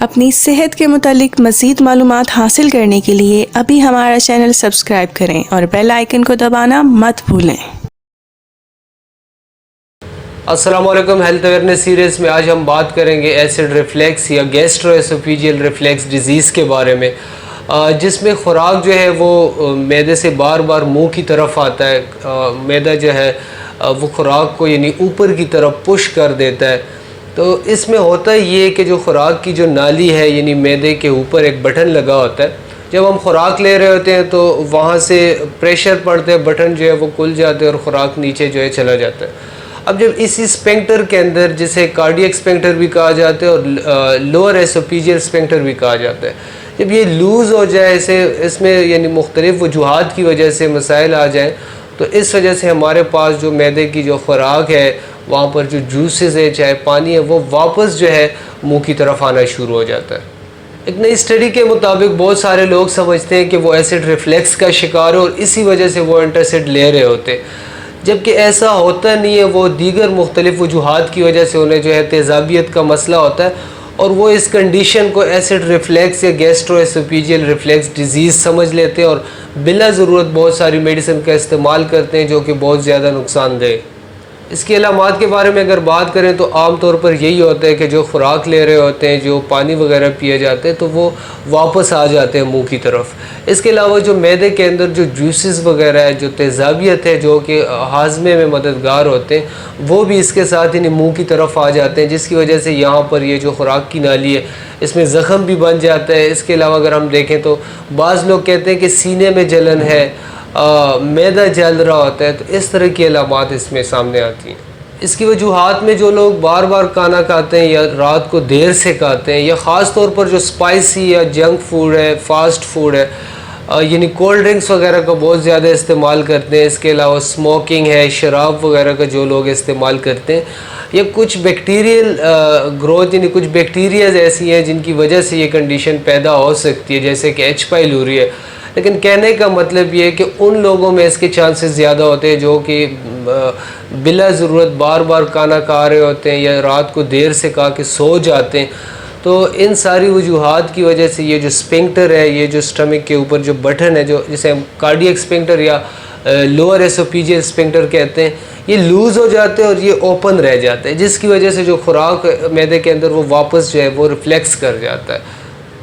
اپنی صحت کے متعلق مزید معلومات حاصل کرنے کے لیے ابھی ہمارا چینل سبسکرائب کریں اور بیل آئیکن کو دبانا مت بھولیں۔ السلام علیکم، ہیلتھ اویئرنیس سیریز میں آج ہم بات کریں گے ایسڈ ریفلیکس یا گیسٹرو ایسوفیجیل ریفلیکس ڈیزیز کے بارے میں، جس میں خوراک جو ہے وہ معدے سے بار بار منہ کی طرف آتا ہے۔ معدہ جو ہے وہ خوراک کو یعنی اوپر کی طرف پش کر دیتا ہے۔ تو اس میں ہوتا یہ کہ جو خوراک کی جو نالی ہے یعنی معدے کے اوپر ایک بٹن لگا ہوتا ہے، جب ہم خوراک لے رہے ہوتے ہیں تو وہاں سے پریشر پڑتے ہیں، بٹن جو ہے وہ کھل جاتے ہیں اور خوراک نیچے جو ہے چلا جاتا ہے۔ اب جب اسی اسپینکٹر کے اندر، جسے کارڈیک اسپینکٹر بھی کہا جاتا ہے اور لوور ایسوفیجیل اسپینکٹر بھی کہا جاتا ہے، جب یہ لوز ہو جائے، اس میں یعنی مختلف وجوہات کی وجہ سے مسائل آ جائیں، تو اس وجہ سے ہمارے پاس جو معدے کی جو خوراک ہے وہاں پر جو جوسز ہے، چاہے پانی ہے، وہ واپس جو ہے منہ کی طرف آنا شروع ہو جاتا ہے۔ ایک نئی اسٹڈی کے مطابق بہت سارے لوگ سمجھتے ہیں کہ وہ ایسڈ ریفلیکس کا شکار ہے اور اسی وجہ سے وہ انٹاسڈ لے رہے ہوتے، جبکہ ایسا ہوتا نہیں ہے۔ وہ دیگر مختلف وجوہات کی وجہ سے انہیں جو ہے تیزابیت کا مسئلہ ہوتا ہے اور وہ اس کنڈیشن کو ایسڈ ریفلیکس یا گیسٹرو ایسوفیجیل ریفلیکس ڈیزیز سمجھ لیتے ہیں اور بلا ضرورت بہت ساری میڈیسن کا استعمال کرتے ہیں جو کہ بہت زیادہ نقصان دہ۔ اس کی علامات کے بارے میں اگر بات کریں تو عام طور پر یہی ہوتا ہے کہ جو خوراک لے رہے ہوتے ہیں، جو پانی وغیرہ پیے جاتے ہیں، تو وہ واپس آ جاتے ہیں منہ کی طرف۔ اس کے علاوہ جو معدے کے اندر جو جوسز وغیرہ ہے، جو تیزابیت ہے، جو کہ ہاضمے میں مددگار ہوتے ہیں، وہ بھی اس کے ساتھ یعنی منہ کی طرف آ جاتے ہیں، جس کی وجہ سے یہاں پر یہ جو خوراک کی نالی ہے اس میں زخم بھی بن جاتا ہے۔ اس کے علاوہ اگر ہم دیکھیں تو بعض لوگ کہتے ہیں کہ سینے میں جلن ہے، معدہ جل رہا ہوتا ہے، تو اس طرح کی علامات اس میں سامنے آتی ہیں۔ اس کی وجوہات میں جو لوگ بار بار کھانا کھاتے ہیں یا رات کو دیر سے کھاتے ہیں، یا خاص طور پر جو اسپائسی یا جنک فوڈ ہے، فاسٹ فوڈ ہے، یعنی کولڈ ڈرنکس وغیرہ کا بہت زیادہ استعمال کرتے ہیں۔ اس کے علاوہ اسموکنگ ہے، شراب وغیرہ کا جو لوگ استعمال کرتے ہیں، یا کچھ بیکٹیریل گروتھ یعنی کچھ بیکٹیریاز ایسی ہیں جن کی وجہ سے یہ کنڈیشن پیدا ہو سکتی ہے، جیسے کہ ایچ پائلوری ہے۔ لیکن کہنے کا مطلب یہ ہے کہ ان لوگوں میں اس کے چانسز زیادہ ہوتے ہیں جو کہ بلا ضرورت بار بار کھانا کھا رہے ہوتے ہیں یا رات کو دیر سے کھا کے سو جاتے ہیں۔ تو ان ساری وجوہات کی وجہ سے یہ جو اسپینکٹر ہے، یہ جو اسٹمک کے اوپر جو بٹن ہے، جو جسے ہم کارڈیک اسپینکٹر یا لوور ایسوفیجیل اسپینکٹر کہتے ہیں، یہ لوز ہو جاتے ہیں اور یہ اوپن رہ جاتے ہیں، جس کی وجہ سے جو خوراک معدے کے اندر وہ واپس جو ہے وہ ریفلیکس کر جاتا ہے۔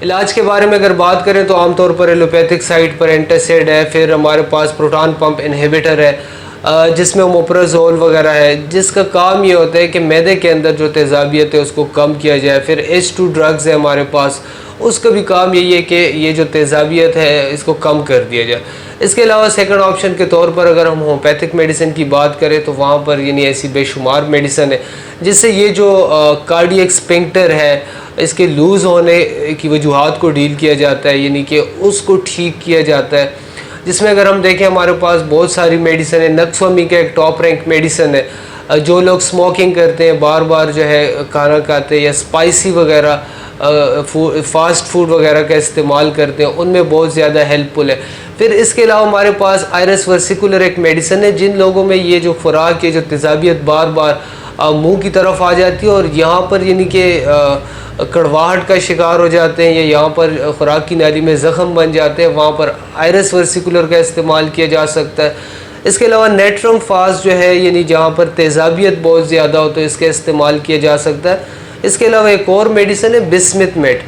علاج کے بارے میں اگر بات کریں تو عام طور پر ایلوپیتھک سائٹ پر اینٹاسڈ ہے، پھر ہمارے پاس پروٹون پمپ انہیبیٹر ہے، جس میں اومیپرازول وغیرہ ہے، جس کا کام یہ ہوتا ہے کہ معدے کے اندر جو تیزابیت ہے اس کو کم کیا جائے۔ پھر H2 ڈرگز ہے ہمارے پاس، اس کا بھی کام یہی ہے کہ یہ جو تیزابیت ہے اس کو کم کر دیا جائے۔ اس کے علاوہ سیکنڈ آپشن کے طور پر اگر ہم ہومیوپیتھک میڈیسن کی بات کریں تو وہاں پر یعنی ایسی بے شمار میڈیسن ہے جس سے یہ جو کارڈیک اسپینکٹر ہے اس کے لوز ہونے کی وجوہات کو ڈیل کیا جاتا ہے، یعنی کہ اس کو ٹھیک کیا جاتا ہے۔ جس میں اگر ہم دیکھیں ہمارے پاس بہت ساری میڈیسن ہے۔ نکسومی کا ایک ٹاپ رینک میڈیسن ہے۔ جو لوگ اسموکنگ کرتے ہیں، بار بار جو ہے کھانا کھاتے ہیں یا اسپائسی وغیرہ فاسٹ فوڈ وغیرہ کا استعمال کرتے ہیں، ان میں بہت زیادہ ہیلپ فل ہے۔ پھر اس کے علاوہ ہمارے پاس آئرس ورسیکولر ایک میڈیسن ہے، جن لوگوں میں یہ جو خوراک ہے، جو تیزابیت بار بار منہ کی طرف آ جاتی ہے اور یہاں پر یعنی کہ کڑواہٹ کا شکار ہو جاتے ہیں یا یہاں پر خوراک کی نالی میں زخم بن جاتے ہیں، وہاں پر آئرس ورسیکولر کا استعمال کیا جا سکتا ہے۔ اس کے علاوہ نیٹرم فاسٹ جو ہے، یعنی جہاں پر تیزابیت بہت زیادہ ہو تو اس کا استعمال کیا جا سکتا ہے۔ اس کے علاوہ ایک اور میڈیسن ہے بسمتھ میٹ۔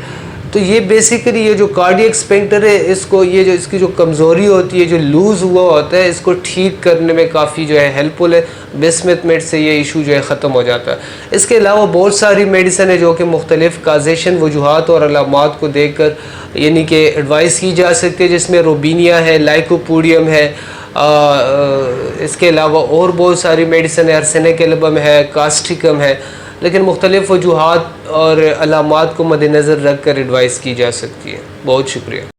تو یہ بیسیکلی یہ جو کارڈیک اسپینکٹر ہے، اس کو یہ جو اس کی جو کمزوری ہوتی ہے، جو لوز ہوا ہوتا ہے، اس کو ٹھیک کرنے میں کافی جو ہے ہیلپ فل ہے۔ بسمتھ میٹ سے یہ ایشو جو ہے ختم ہو جاتا ہے۔ اس کے علاوہ بہت ساری میڈیسن ہے جو کہ مختلف کازیشن وجوہات اور علامات کو دیکھ کر یعنی کہ ایڈوائز کی جا سکتی ہے، جس میں روبینیا ہے، لائکوپوڈیم ہے، اس کے علاوہ اور بہت ساری میڈیسن ہے، ارسینک ایلبم ہے، کاسٹیکم ہے، لیکن مختلف وجوہات اور علامات کو مد نظر رکھ کر ایڈوائز کی جا سکتی ہے۔ بہت شکریہ۔